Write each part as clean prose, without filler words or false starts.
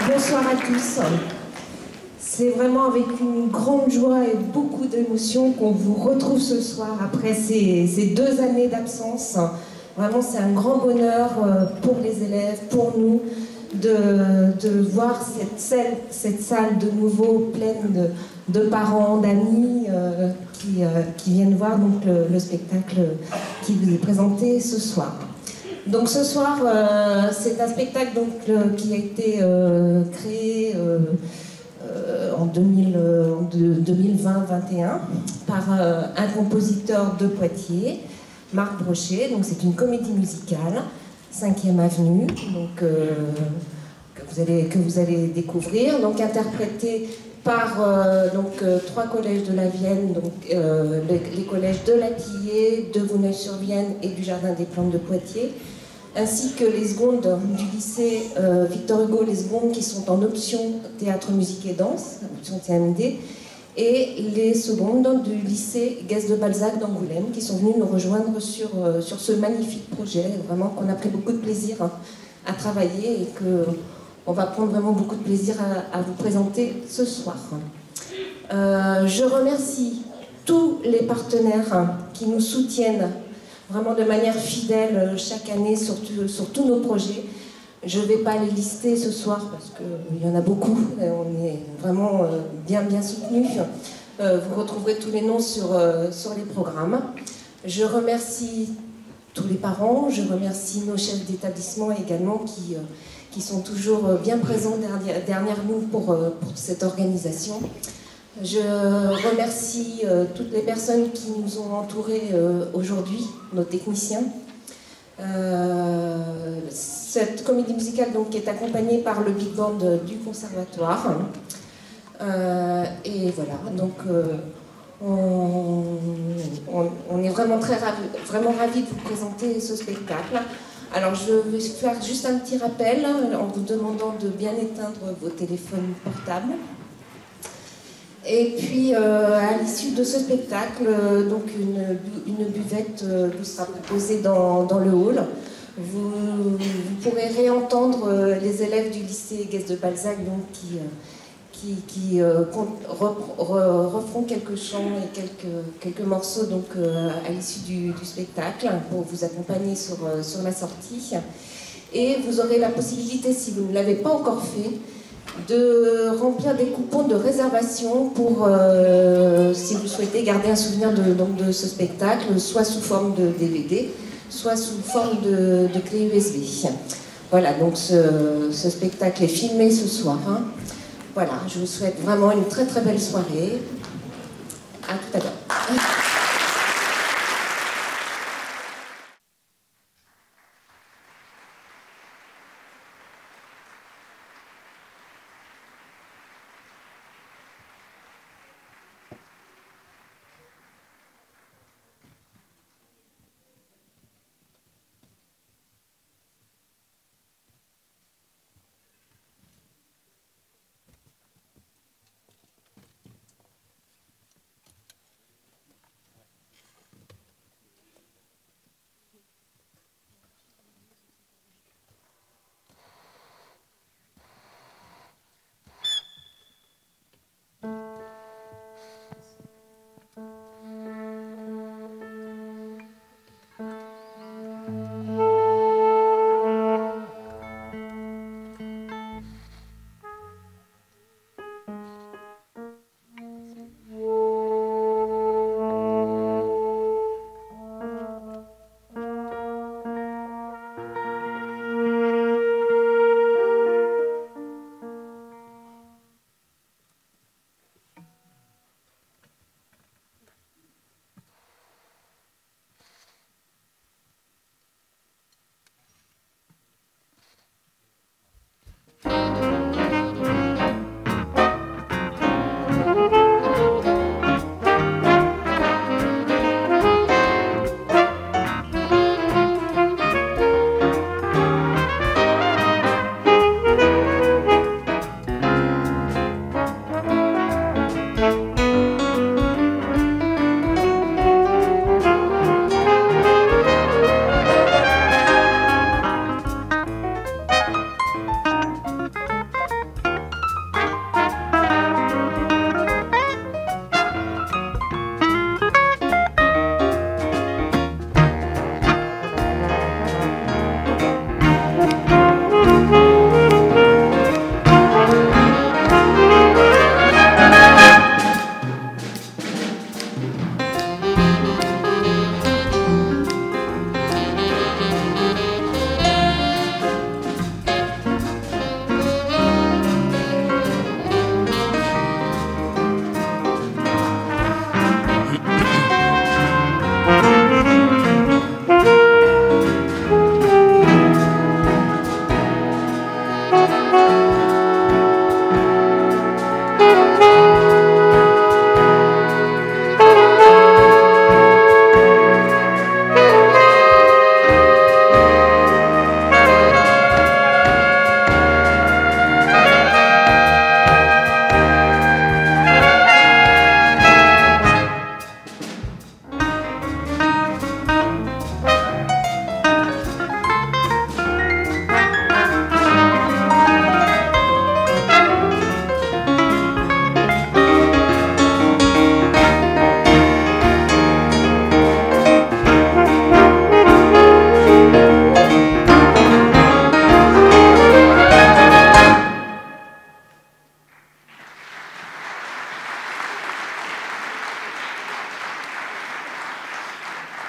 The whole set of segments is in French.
Bonsoir à tous. C'est vraiment avec une grande joie et beaucoup d'émotion qu'on vous retrouve ce soir après ces 2 années d'absence. Vraiment, c'est un grand bonheur pour les élèves, pour nous, de voir cette salle de nouveau pleine de parents, d'amis qui viennent voir donc, le spectacle qui vous est présenté ce soir. Donc ce soir, c'est un spectacle donc, qui a été créé en 2020-21 par un compositeur de Poitiers, Marc Brochet. Donc c'est une comédie musicale, 5e avenue, donc, que vous allez découvrir, donc interprétée par 3 collèges de la Vienne, donc les collèges de l'Atillé, de Vouneuil-sur-Vienne et du Jardin des Plantes de Poitiers, ainsi que les secondes du lycée Victor Hugo, les secondes qui sont en option théâtre, musique et danse, option TMD, et les secondes du lycée Guest de Balzac d'Angoulême, qui sont venus nous rejoindre sur ce magnifique projet, vraiment qu'on a pris beaucoup de plaisir à travailler et qu'on va prendre vraiment beaucoup de plaisir à vous présenter ce soir. Je remercie tous les partenaires qui nous soutiennent vraiment de manière fidèle chaque année sur tous nos projets. Je ne vais pas les lister ce soir parce qu'il y en a beaucoup, on est vraiment bien soutenus. Vous retrouverez tous les noms sur les programmes. Je remercie tous les parents, je remercie nos chefs d'établissement également qui sont toujours bien présents derrière nous pour cette organisation. Je remercie toutes les personnes qui nous ont entourés aujourd'hui, nos techniciens. Cette comédie musicale donc, est accompagnée par le Big Band du Conservatoire. Et voilà, donc on est vraiment ravis de vous présenter ce spectacle. Alors je vais faire juste un petit rappel en vous demandant de bien éteindre vos téléphones portables. Et puis, à l'issue de ce spectacle, donc une buvette vous sera proposée dans le hall. Vous pourrez réentendre les élèves du lycée Guest de Balzac donc, qui referont quelques chants et quelques morceaux donc, à l'issue du spectacle pour vous accompagner sur la sortie. Et vous aurez la possibilité, si vous ne l'avez pas encore fait, de remplir des coupons de réservation pour, si vous souhaitez garder un souvenir de ce spectacle, soit sous forme de DVD, soit sous forme de clé USB. Voilà, donc ce spectacle est filmé ce soir. Hein. Voilà, je vous souhaite vraiment une très très belle soirée. À tout à l'heure.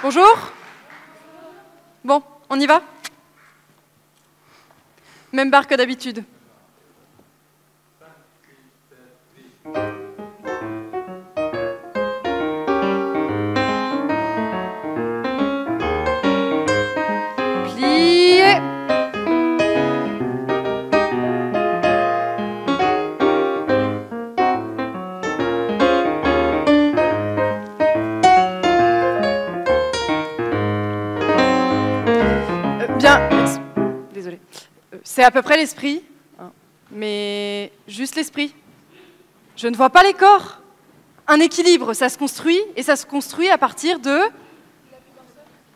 Bonjour. Bon, on y va? Même barre que d'habitude. Plié. Bien, désolé. C'est à peu près l'esprit, hein, mais juste l'esprit. Je ne vois pas les corps. Un équilibre, ça se construit, et ça se construit à partir de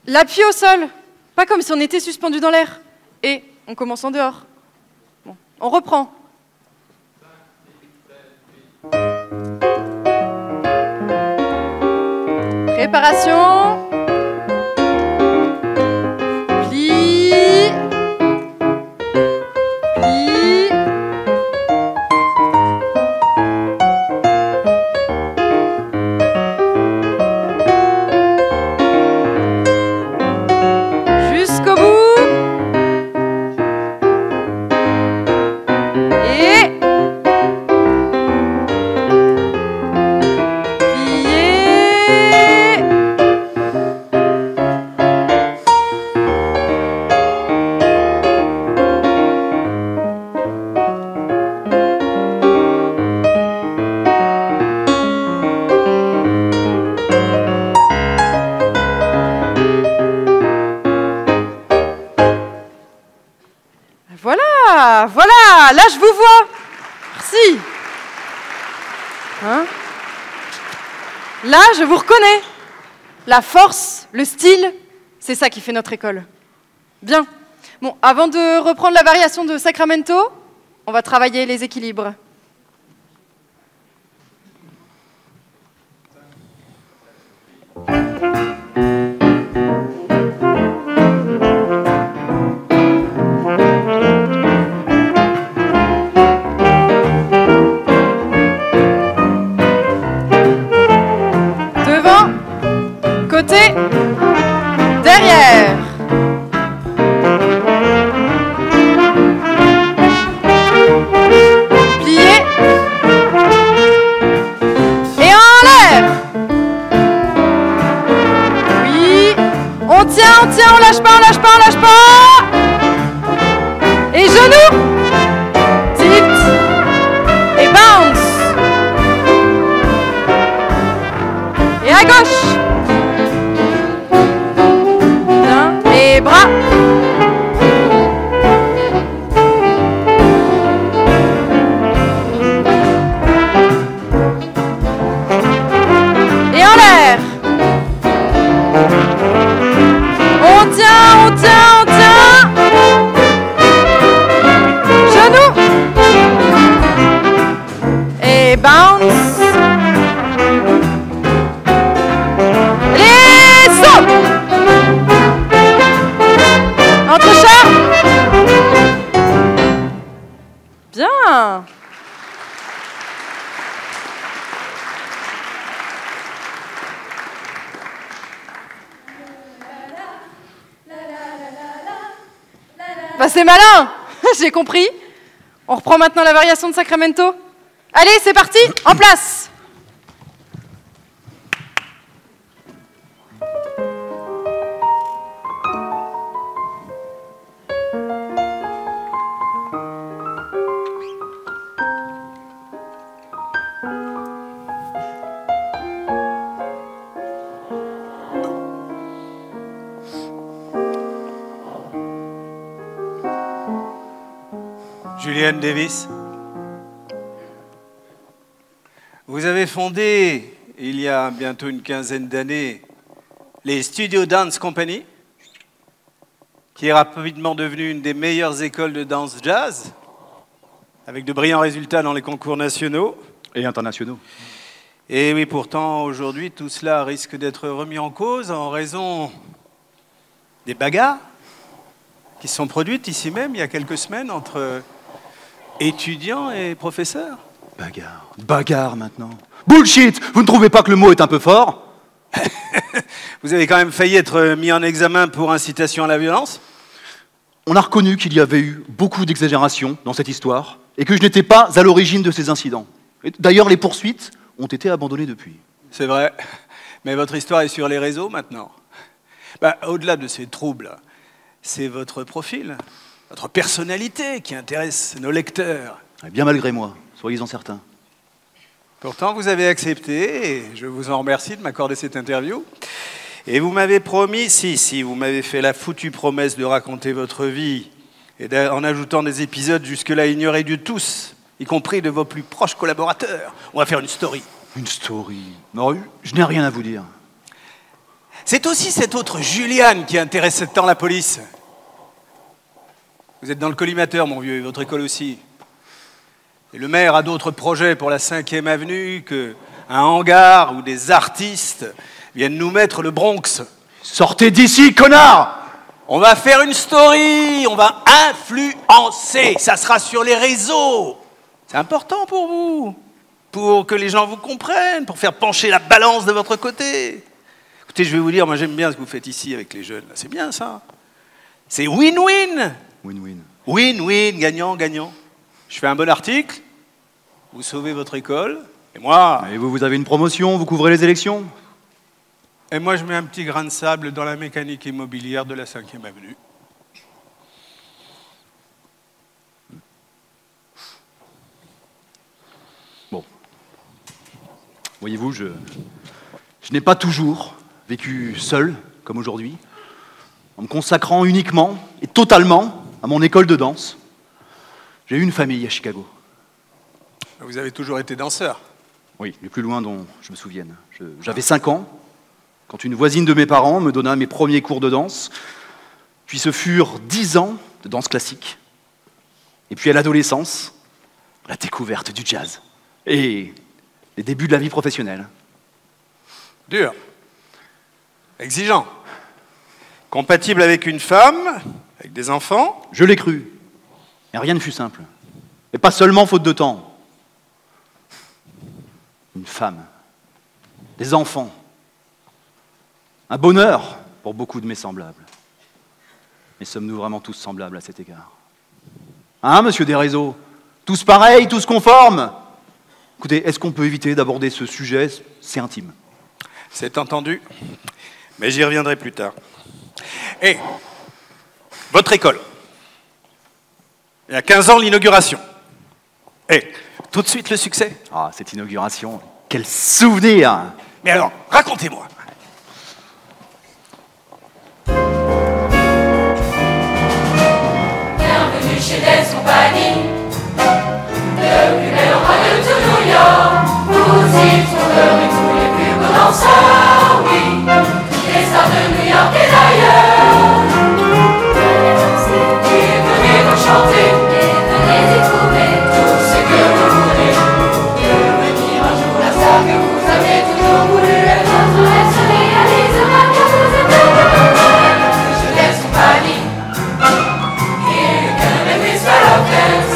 l'appui au sol. Pas comme si on était suspendu dans l'air. Et on commence en dehors. Bon, on reprend. Préparation. Plie. Plie. Jusqu'au bout. Et plier. Voilà, voilà, là je vous vois. Merci. Hein? Là, je vous reconnais. La force, le style, c'est ça qui fait notre école. Bien. Bon, avant de reprendre la variation de Sacramento, on va travailler les équilibres. Devant, côté, derrière. Plié. Et en l'air. Oui. On tient, on lâche pas, on lâche pas, on lâche pas. Et genoux. Tilt. Et bounce. Et à gauche. Bien. Et bras. Et en l'air. On tient, on tient, on tient. Genoux. Et bounce. Les sauts. Entrechat. Bien. Bah c'est malin. J'ai compris. On reprend maintenant la variation de Sacramento. Allez, c'est parti, en place. Julianne Davis, vous avez fondé, il y a bientôt une quinzaine d'années, les Studio Dance Company, qui est rapidement devenue une des meilleures écoles de danse jazz, avec de brillants résultats dans les concours nationaux. Et internationaux. Et oui, pourtant, aujourd'hui, tout cela risque d'être remis en cause en raison des bagarres qui sont produites ici même, il y a quelques semaines, entre étudiants et professeurs. Bagarre. Bagarre maintenant. Bullshit! Vous ne trouvez pas que le mot est un peu fort? Vous avez quand même failli être mis en examen pour incitation à la violence? On a reconnu qu'il y avait eu beaucoup d'exagérations dans cette histoire et que je n'étais pas à l'origine de ces incidents. D'ailleurs, les poursuites ont été abandonnées depuis. C'est vrai, mais votre histoire est sur les réseaux maintenant. Au-delà de ces troubles, c'est votre profil, votre personnalité qui intéresse nos lecteurs. Bien malgré moi, soyez-en certains. Pourtant, vous avez accepté, et je vous en remercie de m'accorder cette interview. Et vous m'avez promis, si, vous m'avez fait la foutue promesse de raconter votre vie, et en ajoutant des épisodes jusque-là ignorés de tous, y compris de vos plus proches collaborateurs. On va faire une story. Une story? Non, je n'ai rien à vous dire. C'est aussi cette autre Juliane qui intéresse tant la police. Vous êtes dans le collimateur, mon vieux, et votre école aussi. Et le maire a d'autres projets pour la 5e avenue qu'un hangar où des artistes viennent nous mettre le Bronx. Sortez d'ici, connard! On va faire une story, on va influencer, ça sera sur les réseaux. C'est important pour vous, pour que les gens vous comprennent, pour faire pencher la balance de votre côté. Écoutez, je vais vous dire, moi j'aime bien ce que vous faites ici avec les jeunes. C'est bien ça. C'est win-win. Win-win. Win-win, gagnant-gagnant. Je fais un bon article, vous sauvez votre école, et moi... Et vous avez une promotion, vous couvrez les élections? Et moi je mets un petit grain de sable dans la mécanique immobilière de la 5e avenue. Bon. Voyez-vous, je n'ai pas toujours vécu seul, comme aujourd'hui, en me consacrant uniquement et totalement à mon école de danse. J'ai eu une famille à Chicago. Vous avez toujours été danseur? Oui, le plus loin dont je me souvienne. J'avais 5 ans, quand une voisine de mes parents me donna mes premiers cours de danse. Puis ce furent 10 ans de danse classique. Et puis à l'adolescence, la découverte du jazz. Et les débuts de la vie professionnelle. Dur. Exigeant. Compatible avec une femme, avec des enfants? Je l'ai cru. Et rien ne fut simple. Et pas seulement faute de temps. Une femme. Des enfants. Un bonheur pour beaucoup de mes semblables. Mais sommes-nous vraiment tous semblables à cet égard? Hein, monsieur Desréseaux? Tous pareils, tous conformes? Écoutez, est-ce qu'on peut éviter d'aborder ce sujet? C'est intime. C'est entendu, mais j'y reviendrai plus tard. Et votre école, il y a 15 ans l'inauguration. Et tout de suite le succès. Ah, cette inauguration, quel souvenir! Mais alors, racontez-moi. Bienvenue chez Dance Company, le plus bel endroit de tout New York. Vous y trouverez tous les plus beaux danseurs, oui, les stars de New York et d'ailleurs. Et venez donc chanter, et venez y trouver tout ce que vous voulez. Devenir un jour la star que vous avez toujours voulu être. Se réalisera car vous êtes heureux. Chez Dance Company, here you can make this fellow dance.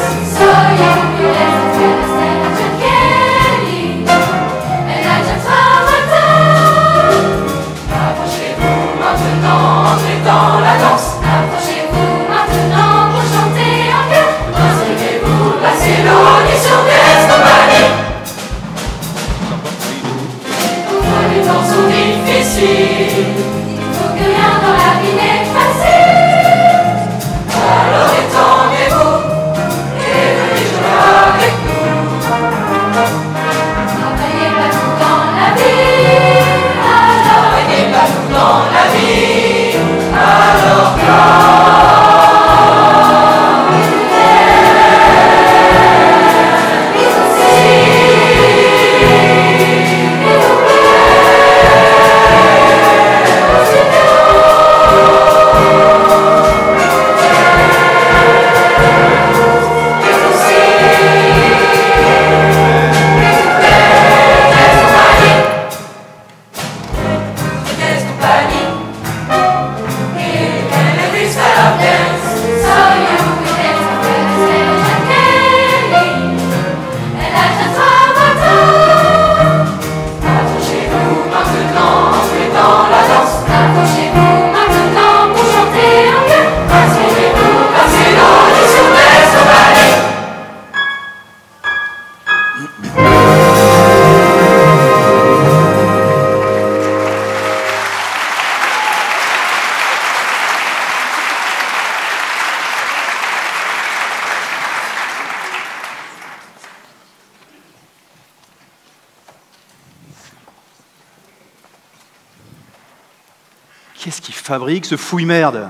Qu'est-ce qui fabrique ce fouille-merde?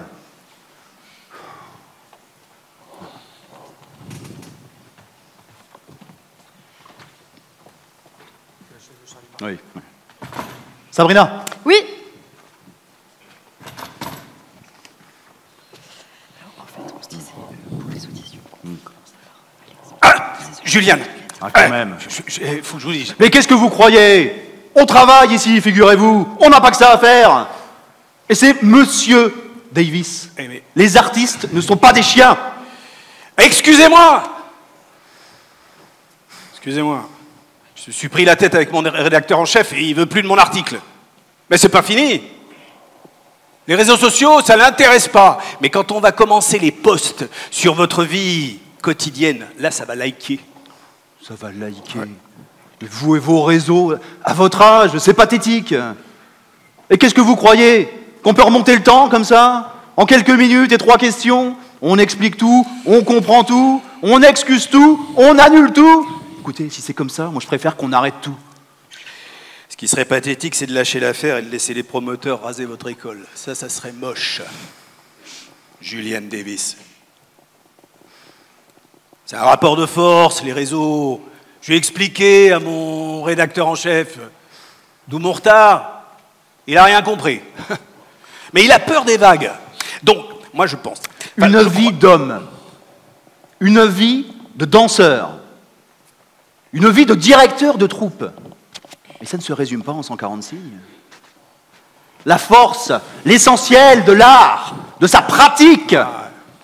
Oui. Sabrina? Oui. Juliane. Ah, quand même. Faut que je vous dise. Mais qu'est-ce que vous croyez? On travaille ici, figurez-vous. On n'a pas que ça à faire. Et c'est Monsieur Davis. Eh mais- Les artistes ne sont pas des chiens. Excusez-moi. Excusez-moi. Je me suis pris la tête avec mon rédacteur en chef et il veut plus de mon article. Mais c'est pas fini. Les réseaux sociaux, ça l'intéresse pas. Mais quand on va commencer les posts sur votre vie quotidienne, là, ça va liker. Ça va liker. Et vous et vos réseaux, à votre âge, c'est pathétique. Et qu'est-ce que vous croyez? Qu'on peut remonter le temps comme ça? En quelques minutes et 3 questions? On explique tout, on comprend tout, on excuse tout, on annule tout. Écoutez, si c'est comme ça, moi je préfère qu'on arrête tout. Ce qui serait pathétique, c'est de lâcher l'affaire et de laisser les promoteurs raser votre école. Ça serait moche. Juliane Davis. C'est un rapport de force, les réseaux. Je vais expliquer à mon rédacteur en chef. D'où mon retard. Il n'a rien compris. Mais il a peur des vagues. Donc, moi je pense... Une vie d'homme, une vie de danseur, une vie de directeur de troupe. Mais ça ne se résume pas en 140 signes. La force, l'essentiel de l'art, de sa pratique,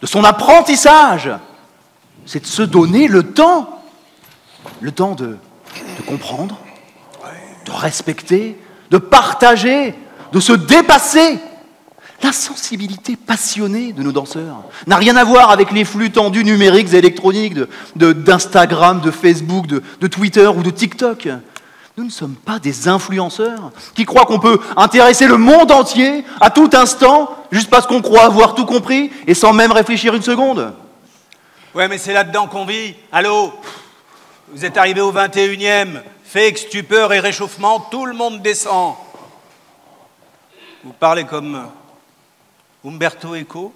de son apprentissage, c'est de se donner le temps de comprendre, de respecter, de partager, de se dépasser. La sensibilité passionnée de nos danseurs n'a rien à voir avec les flux tendus numériques et électroniques d'Instagram, de Facebook, de Twitter ou de TikTok. Nous ne sommes pas des influenceurs qui croient qu'on peut intéresser le monde entier à tout instant juste parce qu'on croit avoir tout compris et sans même réfléchir une seconde. Ouais, mais c'est là-dedans qu'on vit. Allô? Vous êtes arrivé au 21e. Fake, stupeur et réchauffement, tout le monde descend. Vous parlez comme Umberto Eco.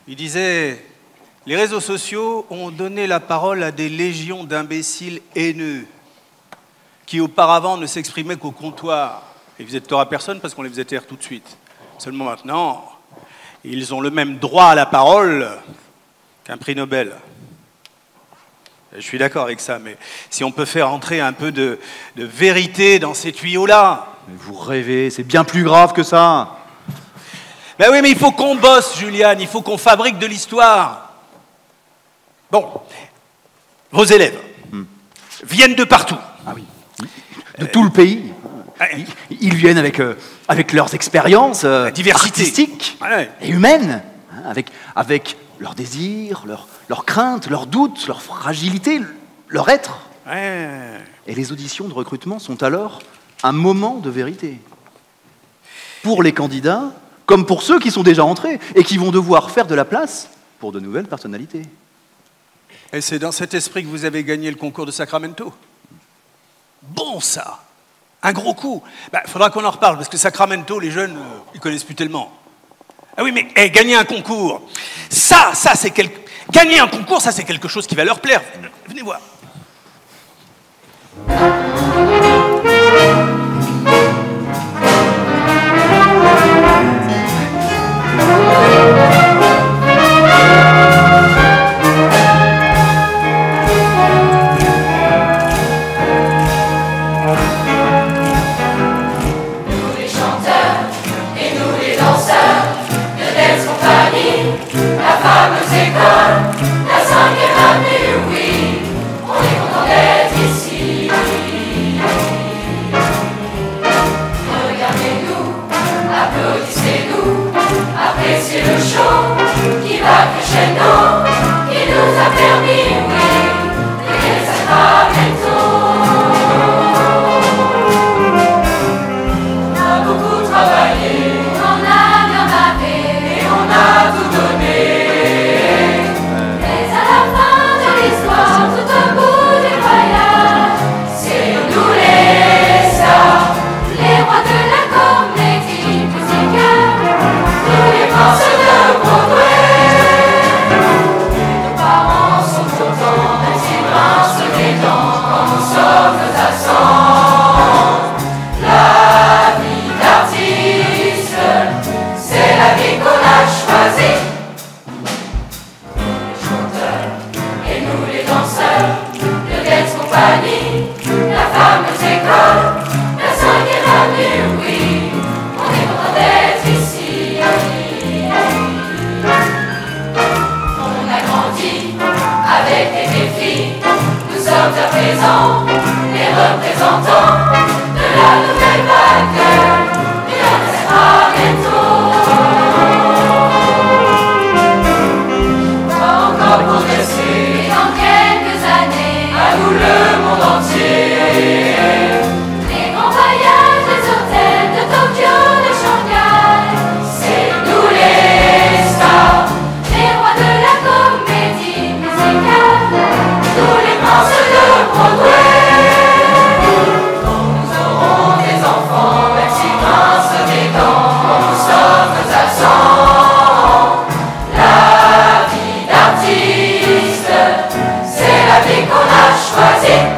Il disait « Les réseaux sociaux ont donné la parole à des légions d'imbéciles haineux qui auparavant ne s'exprimaient qu'au comptoir. Et vous êtes tort à personne parce qu'on les faisait taire tout de suite. Seulement maintenant, ils ont le même droit à la parole qu'un prix Nobel. » Je suis d'accord avec ça, mais si on peut faire entrer un peu de vérité dans ces tuyaux-là... Mais vous rêvez, c'est bien plus grave que ça. Ben oui, mais il faut qu'on bosse, Juliane, il faut qu'on fabrique de l'histoire. Bon, vos élèves viennent de partout. Ah oui. De tout le pays. Ils viennent avec leurs expériences artistiques et humaines, hein, avec leurs désirs, leurs craintes, leurs doutes, leurs fragilités, leur être. Et les auditions de recrutement sont alors un moment de vérité. Pour les candidats, comme pour ceux qui sont déjà entrés et qui vont devoir faire de la place pour de nouvelles personnalités. Et c'est dans cet esprit que vous avez gagné le concours de Sacramento. Bon, ça. Un gros coup. Faudra qu'on en reparle, parce que Sacramento, les jeunes, ils connaissent plus tellement. Ah oui, mais gagner un concours, ça c'est gagner un concours, ça c'est quelque chose qui va leur plaire. Venez voir. La 5e avenue, oui, on est content d'être ici. Regardez-nous, applaudissez-nous, appréciez le show qui va crescendo, qui nous a permis, oui, de gagner Sacramento. On a beaucoup travaillé, on a bien bavé et on a tout donné. Mais à la fin de présent, les représentants de la nouvelle vague. Et on sera bientôt. Pas encore progressé, dans quelques années, à nous le monde entier. Les grands voyages, les hôtels de Tokyo, de Shanghai, c'est nous les stars, les rois de la comédie musicale, tous les princes de Broadway. Nous aurons des enfants, même s'ils grincent des dents, nous sommes absents. La vie d'artiste, c'est la vie qu'on a choisie.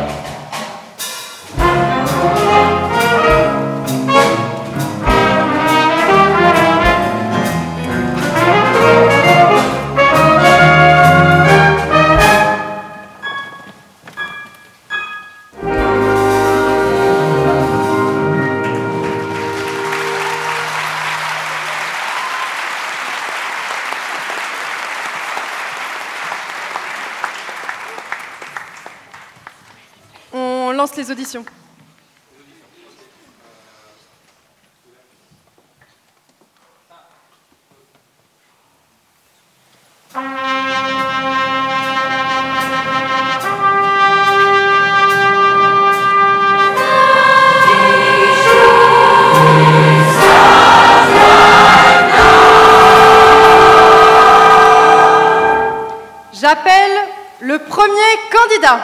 On lance les auditions. J'appelle le premier candidat.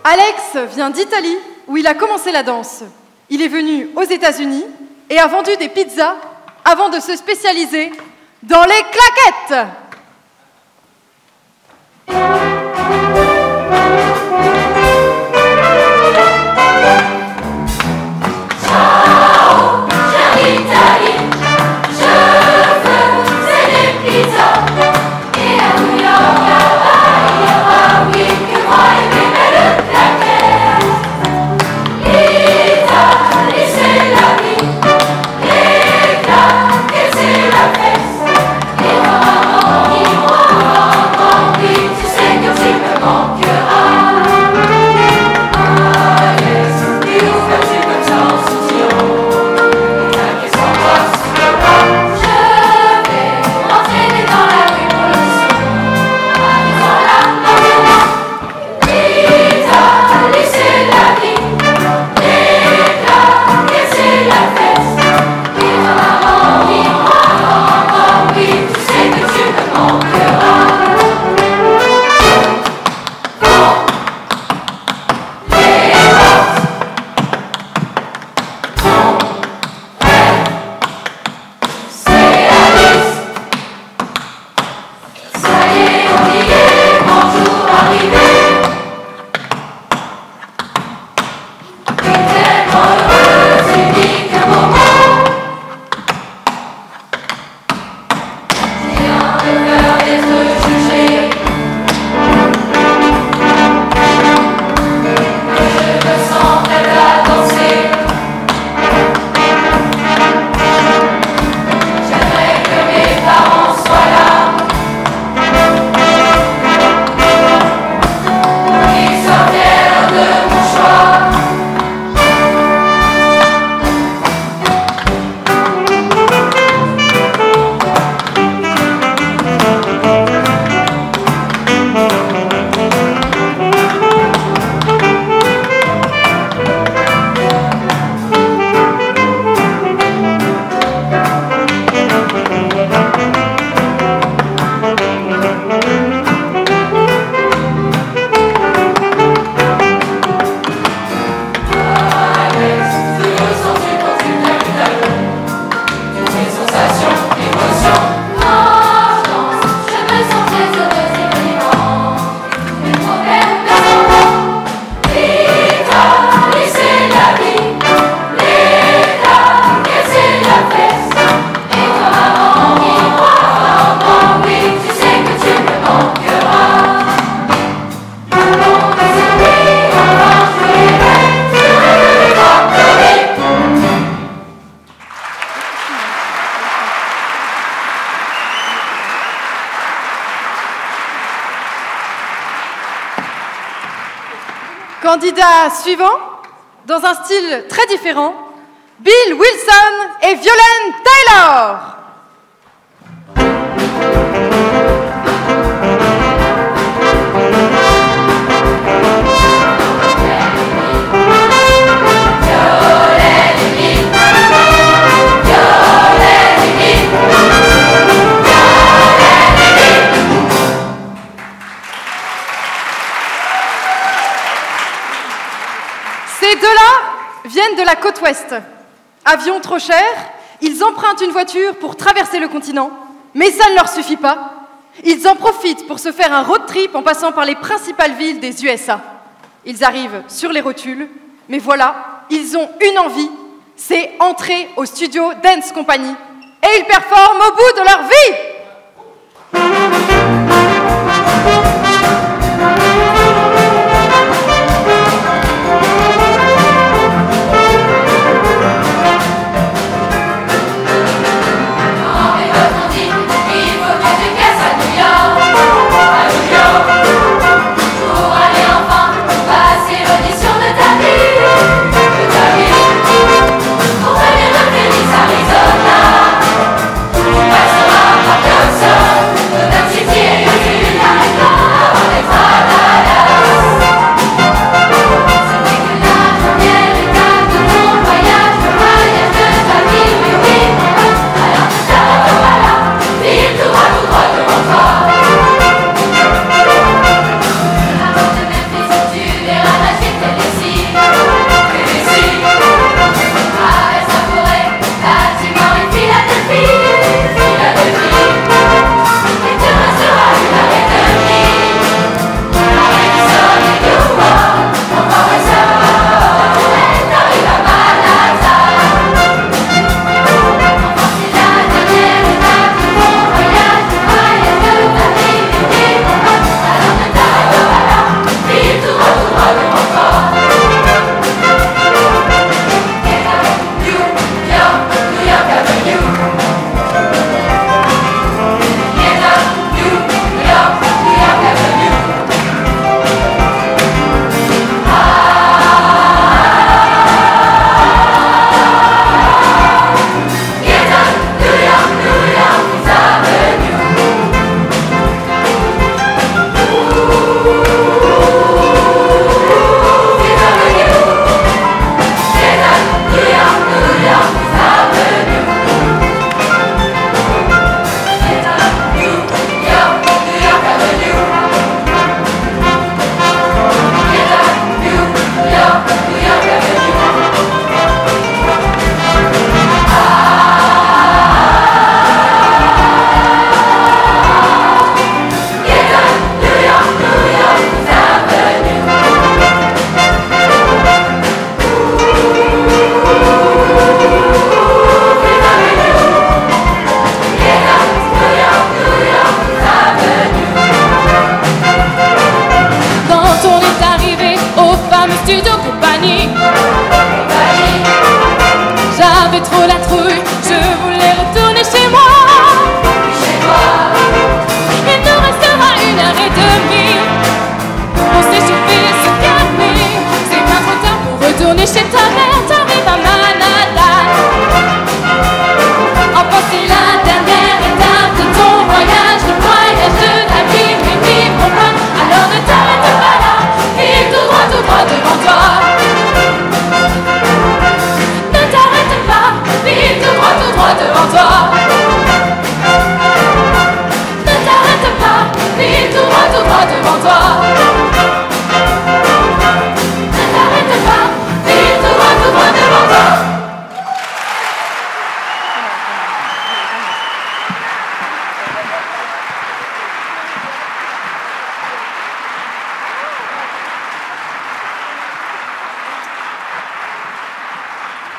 Alex vient d'Italie, où il a commencé la danse. Il est venu aux États-Unis et a vendu des pizzas avant de se spécialiser dans les claquettes. Oh, Candidat suivant, dans un style très différent, Bill Wilson et Violent Taylor. Ces deux-là viennent de la côte ouest. Avion trop cher, ils empruntent une voiture pour traverser le continent, mais ça ne leur suffit pas. Ils en profitent pour se faire un road trip en passant par les principales villes des USA. Ils arrivent sur les rotules, mais voilà, ils ont une envie, c'est entrer au studio Dance Company. Et ils performent au bout de leur vie.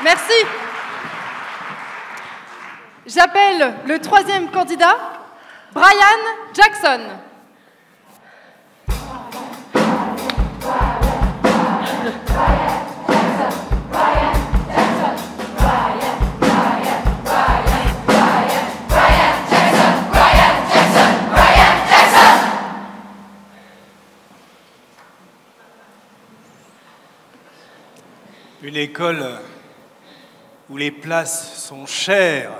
Merci. J'appelle le troisième candidat, Brian Jackson. Une école où les places sont chères.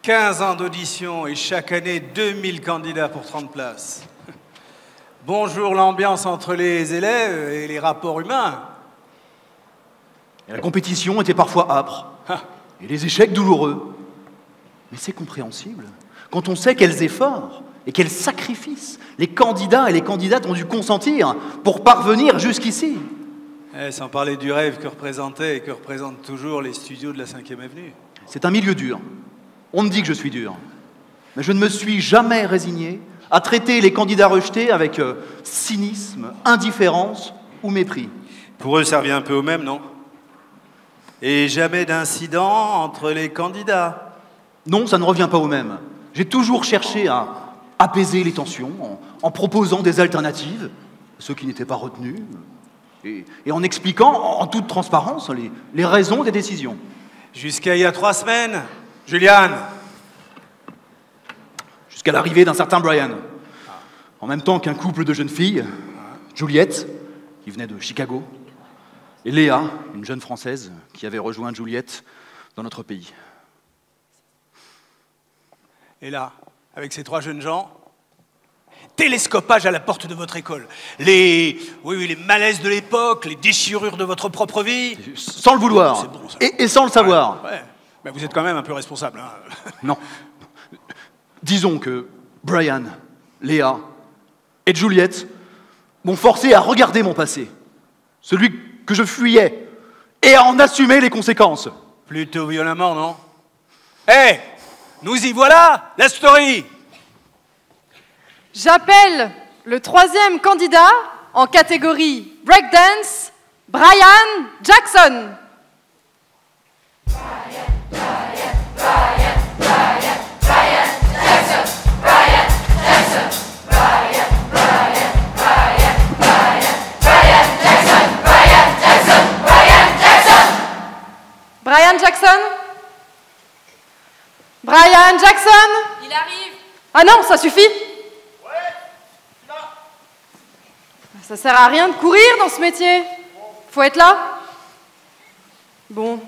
15 ans d'audition et chaque année 2000 candidats pour 30 places. Bonjour l'ambiance entre les élèves et les rapports humains. Et la compétition était parfois âpre, et les échecs douloureux. Mais c'est compréhensible, quand on sait quels efforts et quels sacrifices les candidats et les candidates ont dû consentir pour parvenir jusqu'ici. Sans parler du rêve que représentaient et que représentent toujours les studios de la 5e Avenue. C'est un milieu dur. On me dit que je suis dur. Mais je ne me suis jamais résigné à traiter les candidats rejetés avec cynisme, indifférence ou mépris. Pour eux, ça revient un peu au même, non? Et jamais d'incident entre les candidats? Non, ça ne revient pas au même. J'ai toujours cherché à apaiser les tensions en proposant des alternatives à ceux qui n'étaient pas retenus et en expliquant en toute transparence les raisons des décisions. Jusqu'à il y a 3 semaines, Juliane. Jusqu'à l'arrivée d'un certain Brian. En même temps qu'un couple de jeunes filles, Juliette, qui venait de Chicago, et Léa, une jeune Française qui avait rejoint Juliette dans notre pays. Et là, avec ces 3 jeunes gens, télescopage à la porte de votre école. Les malaises de l'époque, les déchirures de votre propre vie. Sans le vouloir, C'est bon, ça. et sans le savoir. Ouais. Mais vous êtes quand même un peu responsable. Hein. Non. Disons que Brian, Léa et Juliette m'ont forcé à regarder mon passé, celui que je fuyais, et à en assumer les conséquences. Plutôt violemment, non? Hé, nous y voilà, la story. J'appelle le 3e candidat en catégorie breakdance, Brian Jackson. Brian Jackson? Brian Jackson? Il arrive. Ah non, ça suffit. Ça sert à rien de courir dans ce métier. Faut être là. Bon,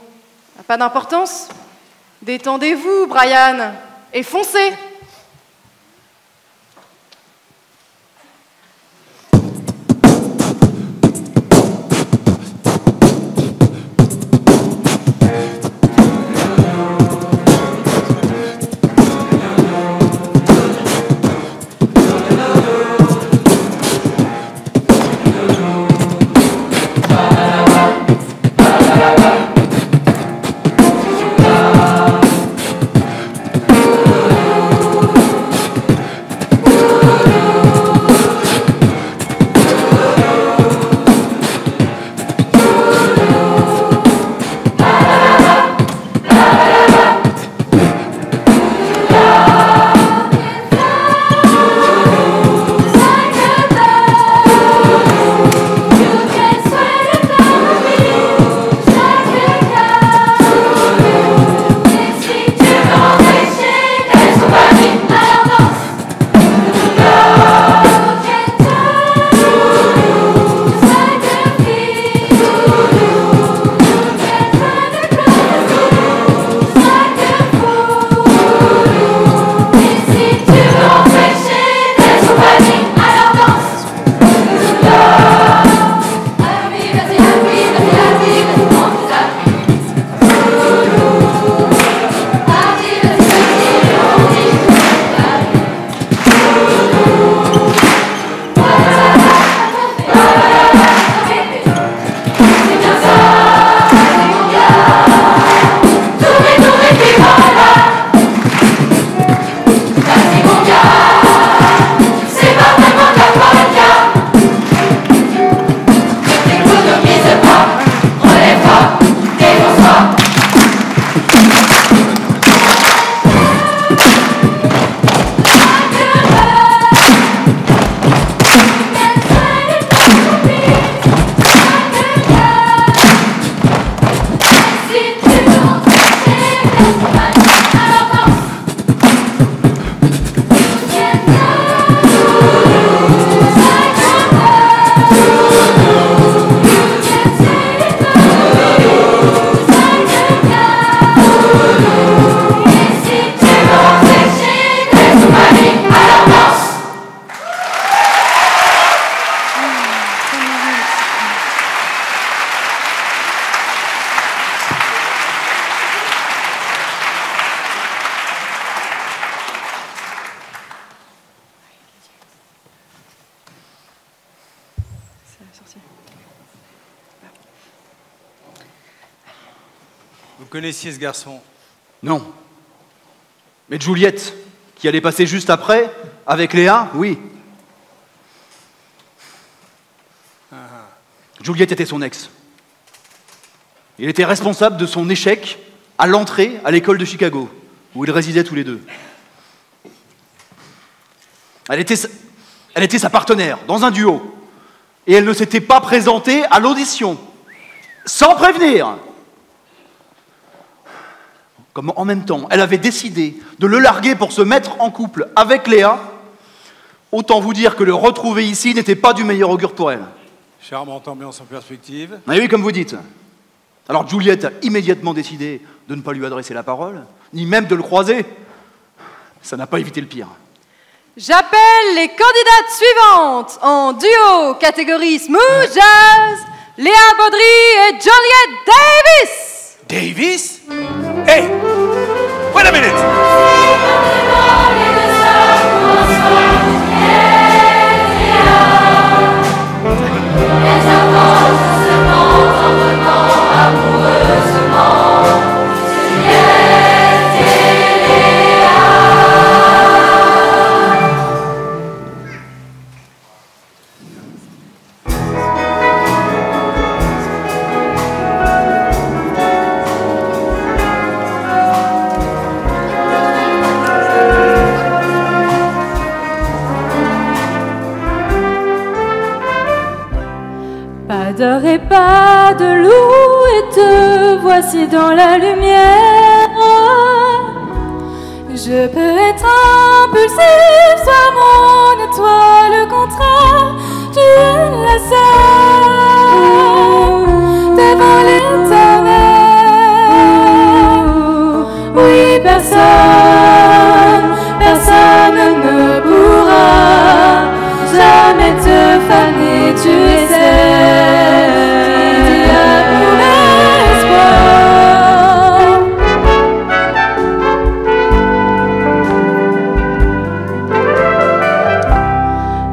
pas d'importance. Détendez-vous, Brian, et foncez. Vous connaissiez ce garçon? Non. Mais Juliette, qui allait passer juste après, avec Léa, oui. Juliette était son ex. Il était responsable de son échec à l'entrée à l'école de Chicago, où ils résidaient tous les deux. Elle était sa partenaire, dans un duo. Et elle ne s'était pas présentée à l'audition, sans prévenir. Comme en même temps, elle avait décidé de le larguer pour se mettre en couple avec Léa, autant vous dire que le retrouver ici n'était pas du meilleur augure pour elle. Charmante ambiance en perspective. Ah oui, comme vous dites. Alors Juliette a immédiatement décidé de ne pas lui adresser la parole, ni même de le croiser. Ça n'a pas évité le pire. J'appelle les candidates suivantes en duo catégorie smooth jazz, Léa Baudry et Juliette Davis. Davis? Hey! Wait a minute! Pas d'or et pas de loup, et te voici dans la lumière. Je peux être impulsif, sois mon étoile contraire. Tu es la seule devant l'éternel. Oui, personne ne pourra jamais te faner. Tu es celle qui a pour espoir.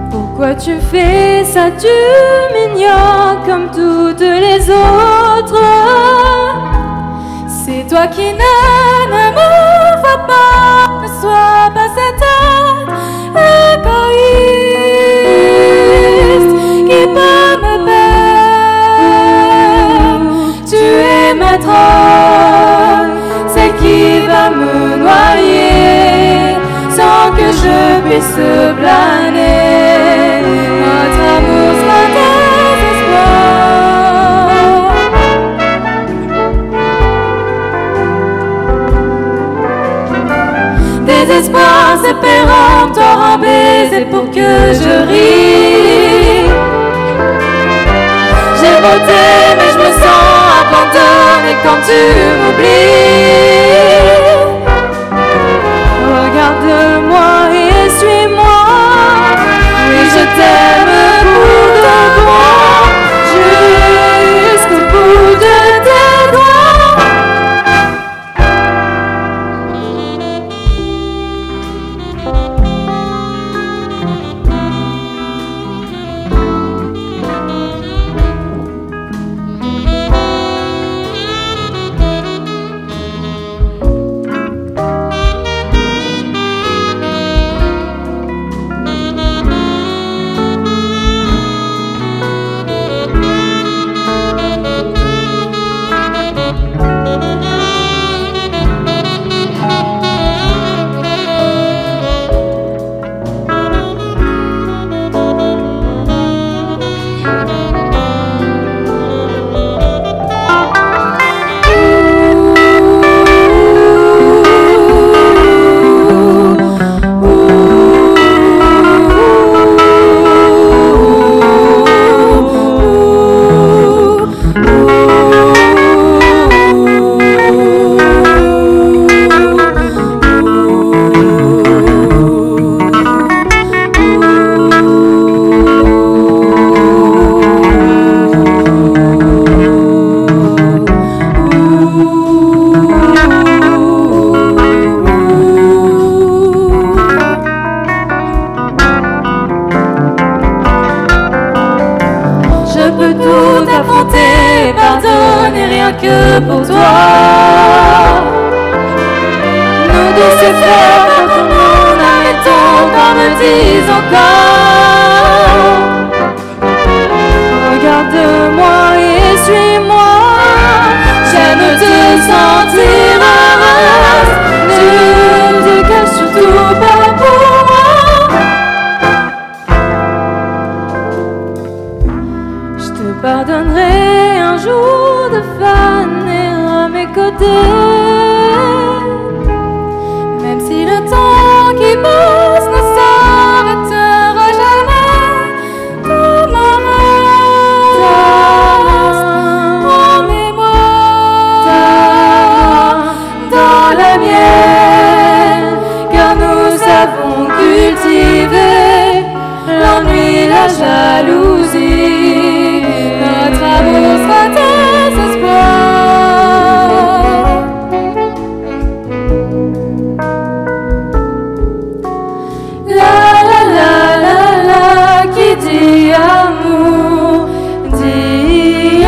Pourquoi tu fais ça? Tu m'ignores comme toutes les autres. C'est toi qui ne me vois pas. Ne sois pas cet être égoïste qui peut me perdre. Tu es ma trône, celle qui va me noyer sans que je puisse planer. Notre amour sera désespoir, s'épérant, t'auras un baiser pour que je rie. J'ai voté mais je me sens abandonnée quand tu m'oublies. Regarde-moi et suis-moi. Oui, je t'aime pour de bon, jusqu'au bout de tes doigts. laissé faire quand tout le monde avait tort, qu'on me dise encore. Regarde-moi et suis-moi, j'aime te sentir heureuse. Ne te cache surtout pas pour moi. Je te pardonnerai un jour de faner à mes côtés, même si le temps qui passe ne s'arrêtera jamais. Dans ma main, en mémoire, dans la mienne, car nous avons cultivé l'ennui, la jalousie. Notre amour sera désespoir. La la la la la, qui dit amour dit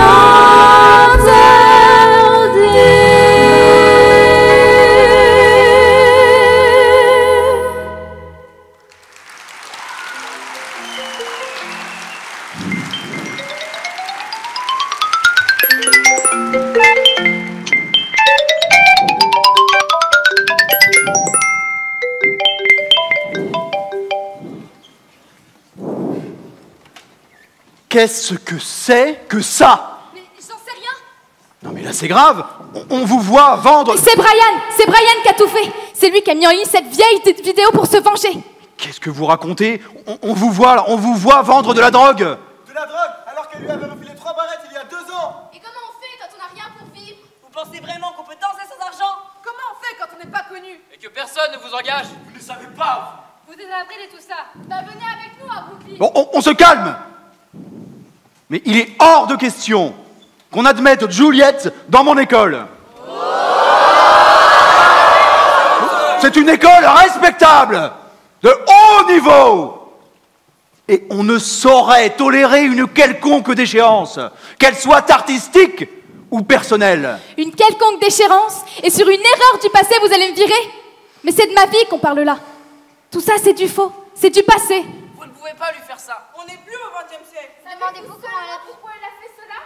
Qu'est-ce que c'est que ça? Mais j'en sais rien. Non mais là c'est grave, on vous voit vendre... C'est Brian qui a tout fait. C'est lui qui a mis en ligne cette vieille vidéo pour se venger. Qu'est-ce que vous racontez? On vous voit vendre de la drogue. De la drogue, alors qu'elle lui avait refilé 3 barrettes il y a 2 ans. Et comment on fait quand on n'a rien pour vivre? Vous pensez vraiment qu'on peut danser sans argent? Comment on fait quand on n'est pas connu? Et que personne ne vous engage? Vous ne savez pas. Vous désabrez de tout ça. Bah venez avec nous à Brooklyn. Bon, on se calme. Mais il est hors de question qu'on admette Juliette dans mon école. C'est une école respectable, de haut niveau. Et on ne saurait tolérer une quelconque déchéance, qu'elle soit artistique ou personnelle. Une quelconque déchéance, et sur une erreur du passé, vous allez me virer? Mais c'est de ma vie qu'on parle là. Tout ça, c'est du faux, c'est du passé. Vous ne pouvez pas lui faire ça. On n'est plus au XXe siècle. Demandez-vous comment elle a pu... Pourquoi elle a fait cela?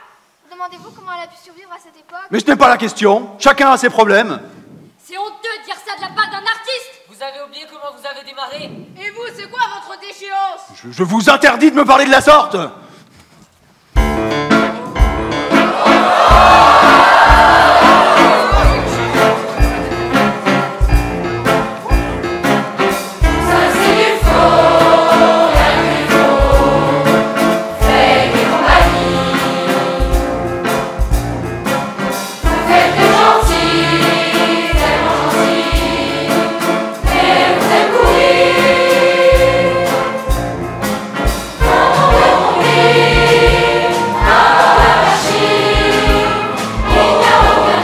Demandez-vous comment elle a pu survivre à cette époque? Mais ce n'est pas la question, chacun a ses problèmes. C'est honteux de dire ça de la part d'un artiste! Vous avez oublié comment vous avez démarré. Et vous, c'est quoi votre déchéance? Je vous interdis de me parler de la sorte. Aucun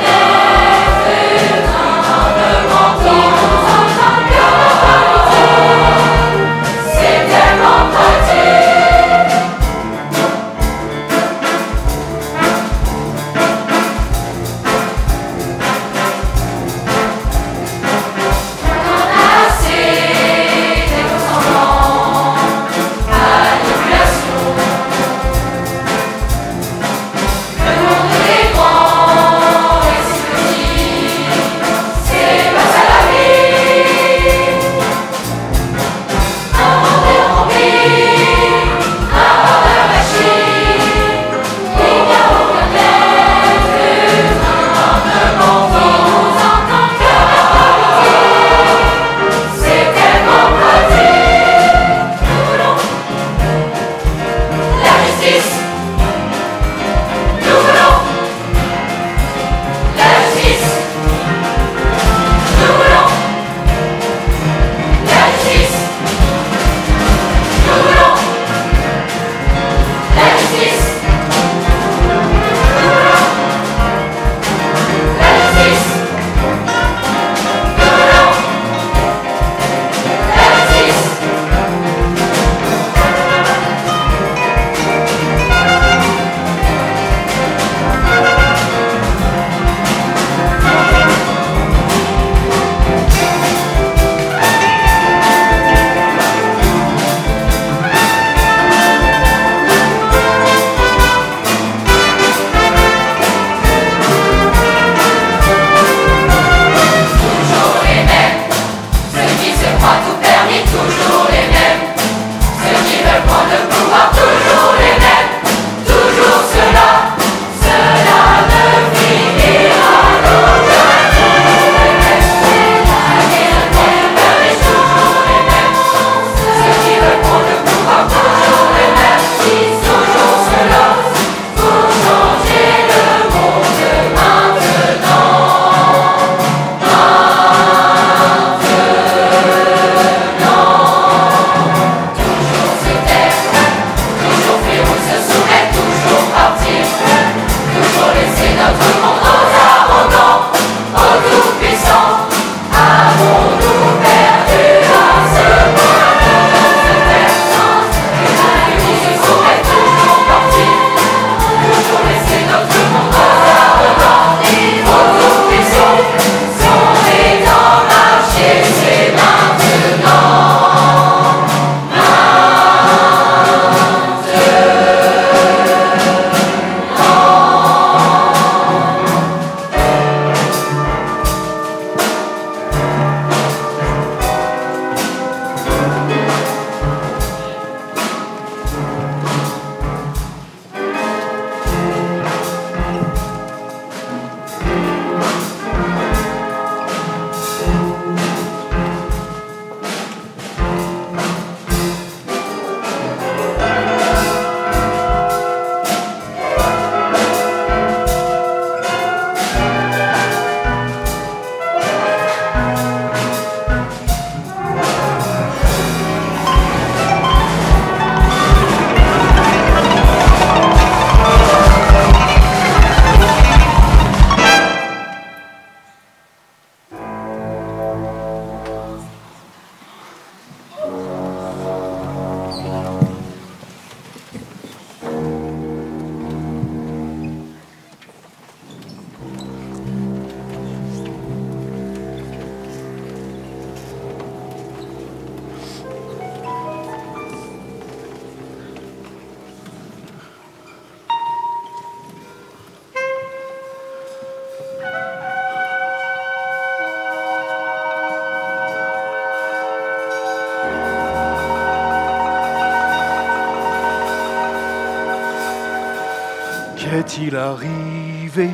Qu'est-il arrivé?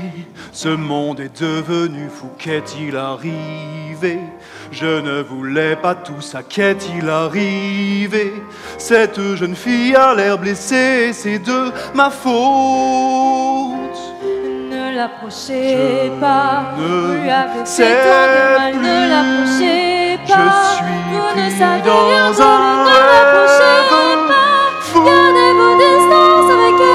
Ce monde est devenu fou. Qu'est-il arrivé? Je ne voulais pas tout ça. Qu'est-il arrivé? Cette jeune fille a l'air blessée, c'est de ma faute. Ne l'approchez pas, vous lui avez fait tant de mal. Ne l'approchez pas, je suis vous ne pris savez dans rien de lui. un Ne l'approchez pas, fou. gardez vos distances avec elle.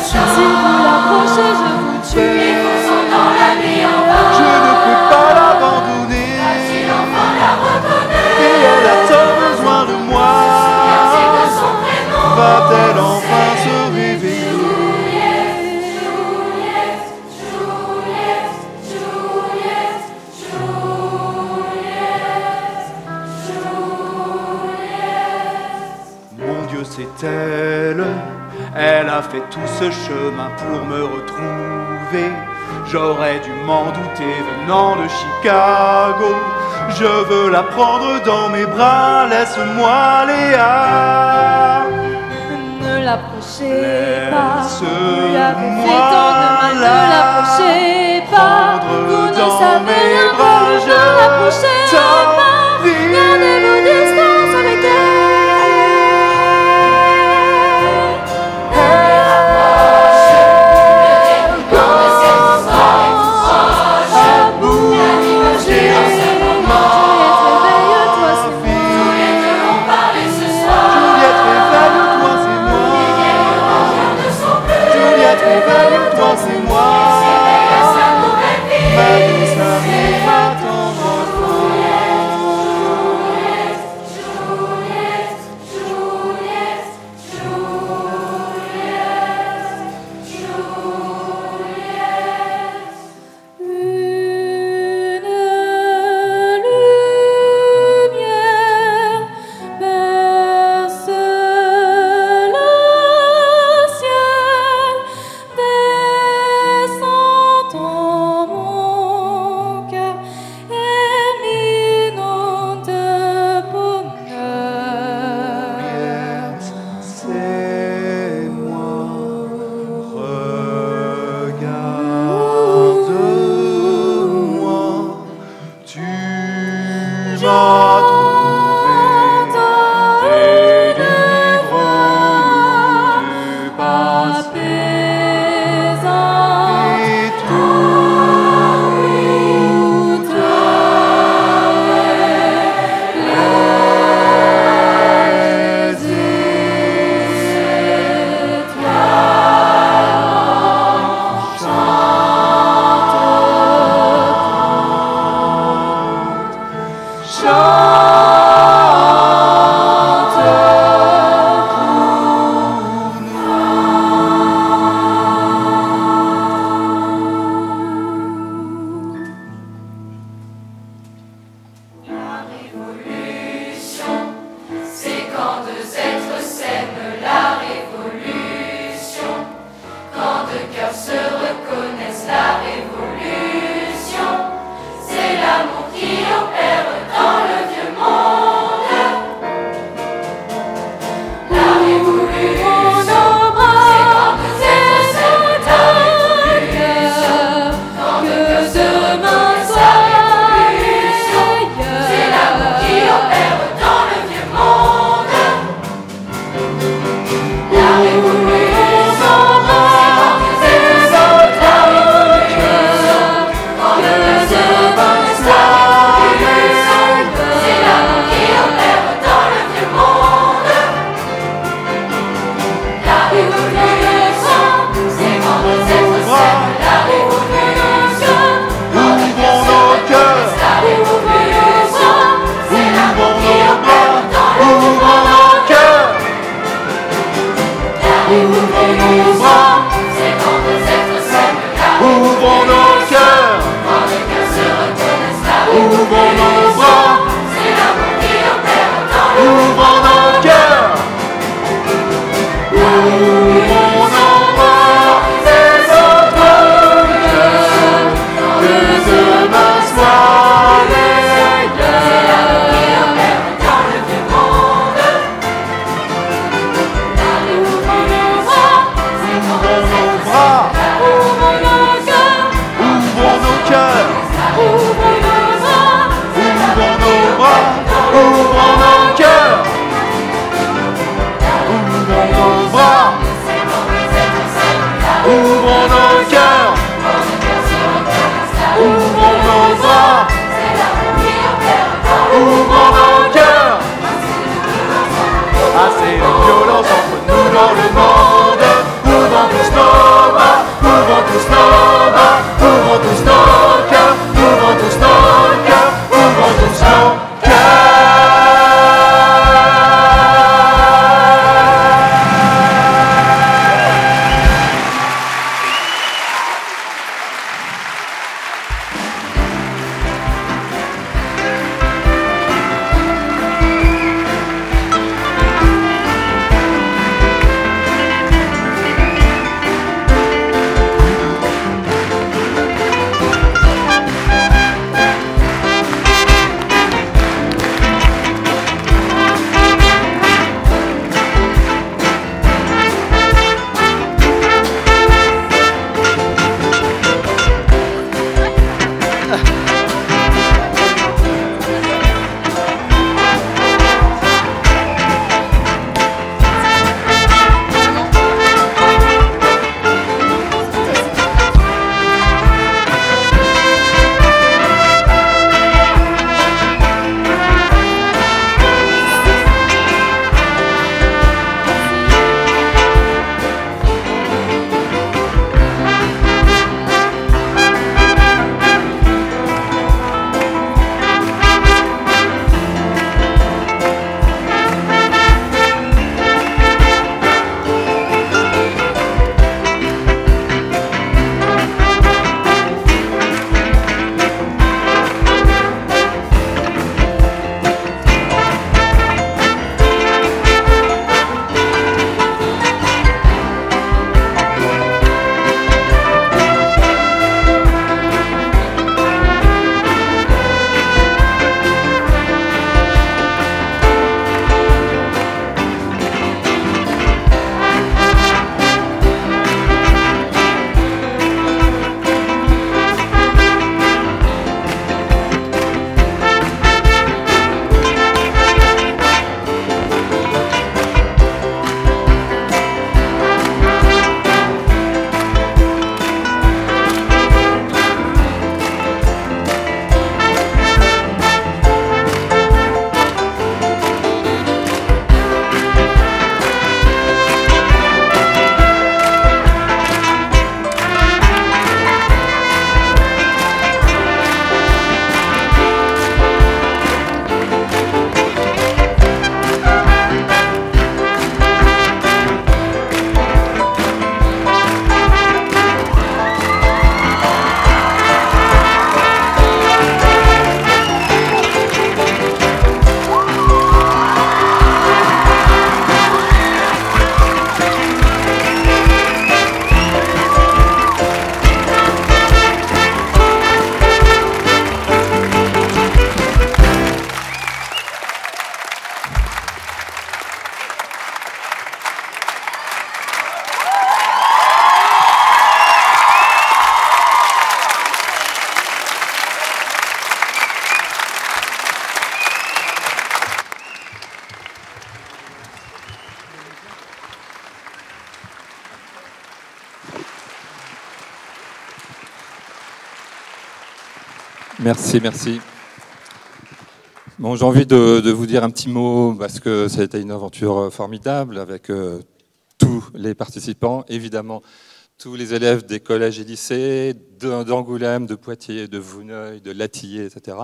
Si vous l'approchez, je vous tue. Les fous sont dans la nuit en vain. Je ne peux pas l'abandonner. Si l'enfant la reconnaît, Et elle a tant besoin de moi. souviens-t-il de son prénom? Va-t-elle enfin se réveiller? Mon Dieu, c'est elle. Elle a fait tout ce chemin pour me retrouver. J'aurais dû m'en douter venant de Chicago. Je veux la prendre dans mes bras. Laisse-moi, Léa. Ne l'approchez pas, vous lui avez fait Laisse-moi tant de mal. Ne l'approchez pas, prendre vous ne dans savez mes rien bras, de lui. je Ne l'approchez t'en pas, prie. gardez vos distances avec elle. Demain ouvrons nos cœurs, ouvrons nos bras, ouvrons nos cœurs. Assez de violence entre nous dans le monde. Ouvrons tous nos bras, ouvrons tous nos bras, ouvrons tous nos cœurs, ouvrons tous nos cœurs, ouvrons tous nos Merci, merci. Bon, j'ai envie de vous dire un petit mot parce que ça a été une aventure formidable avec tous les participants, évidemment tous les élèves des collèges et lycées, d'Angoulême, de Poitiers, de Vouneuil, de Latillé, etc.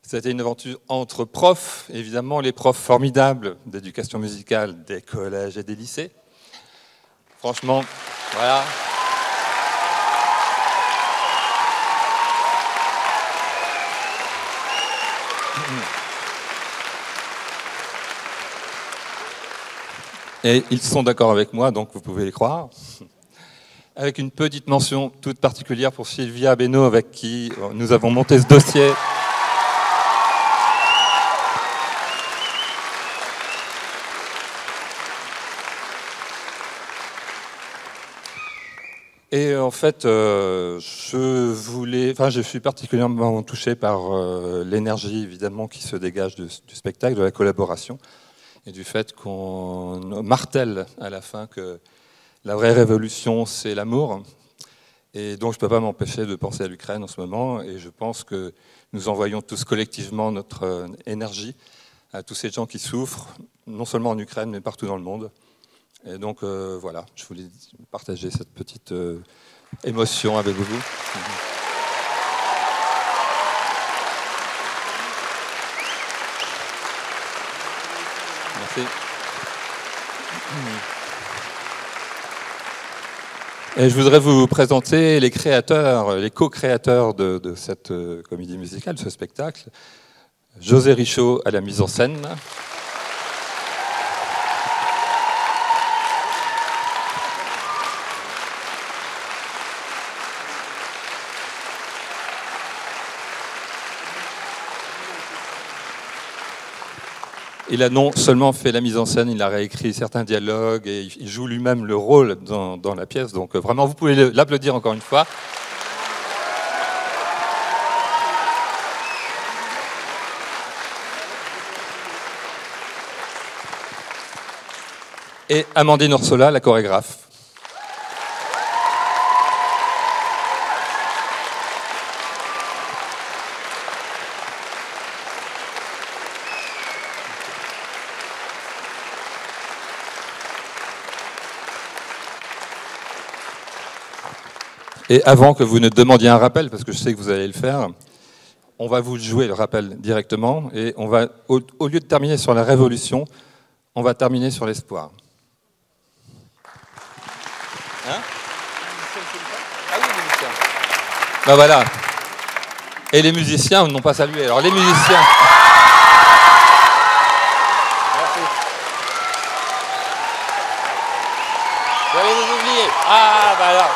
C'était une aventure entre profs, évidemment les profs formidables d'éducation musicale des collèges et des lycées. Franchement, voilà. Et ils sont d'accord avec moi, donc vous pouvez les croire. Avec une petite mention toute particulière pour Sylvia Beno, avec qui nous avons monté ce dossier. Et en fait, je suis particulièrement touché par l'énergie évidemment qui se dégage du spectacle, de la collaboration, et du fait qu'on martèle à la fin que La vraie révolution, c'est l'amour. Et donc, je ne peux pas m'empêcher de penser à l'Ukraine en ce moment. Et je pense que nous envoyons tous collectivement notre énergie à tous ces gens qui souffrent, non seulement en Ukraine, mais partout dans le monde. Et donc, voilà, je voulais partager cette petite émotion avec vous. Merci. Et je voudrais vous présenter les créateurs, les co-créateurs de cette comédie musicale, ce spectacle. José Richaud à la mise en scène. Il a non seulement fait la mise en scène, il a réécrit certains dialogues et il joue lui-même le rôle dans la pièce. Donc vraiment, vous pouvez l'applaudir encore une fois. Et Amandine Orsola, la chorégraphe. Et avant que vous ne demandiez un rappel, parce que je sais que vous allez le faire, on va vous jouer le rappel directement et on va, au lieu de terminer sur la révolution, on va terminer sur l'espoir. Hein? Ah oui, les musiciens. Ben voilà. Et les musiciens n'ont pas salué. Alors les musiciens. Merci. Vous allez nous oublier. Ah, bah alors.